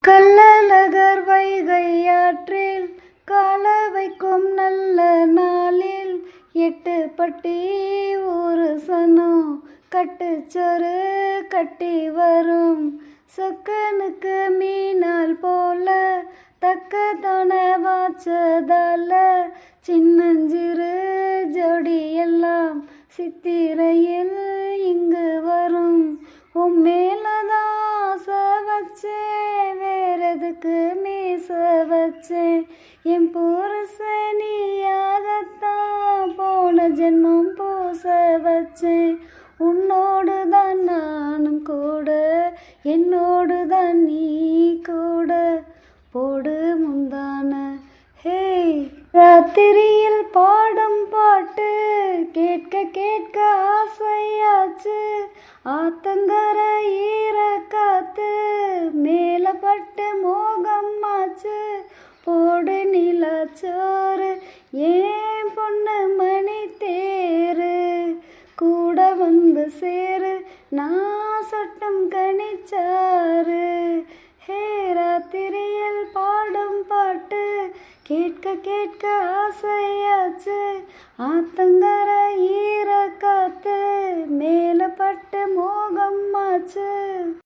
கள்ளழகர் வைகையாற்றில் கால வைக்கும் நல்ல நாளில் 8 பட்டி ஒரு சனம் கட்டுச்சோறு கட்டி வரும். சொக்கனுக்கு மீனால் போல தக்க துணை வாச்சதால சின்னஞ்சிறு ஜோடியெல்லாம் சித்திரையில் இங்கு வரும். உம்மேலதான் ஆசை வச்சேன், வேறெதுக்கு மீச வச்சேன், என் புருஷனியாகத்தான் போன ஜென்மம் பூச வச்சேன். உன்னோடு தான் நானும் கூட, என்னோடு தான் நீ கூட, போடு முந்தான ஹே. ராத்திரியில் பாடும் பாட்டு கேட்க கேட்க ஆசையாச்சு. ஆத்தங்கர ஈர காத்து மேல பட்டு மோகம் ஆச்சு. போடு நிலாச்சோறு ஏன் பொண்ணு மணி தேரு, கூட வந்து சேரு நான் சொட்டும் கனிச்சாரு. ஹே, ராத்திரியில் பாடும் பாட்டு கேட்க கேட்க ஆசையாச்சு. ஆத்தங்கர ஈர காத்து மேல பட்டு மோகம் ஆச்சு.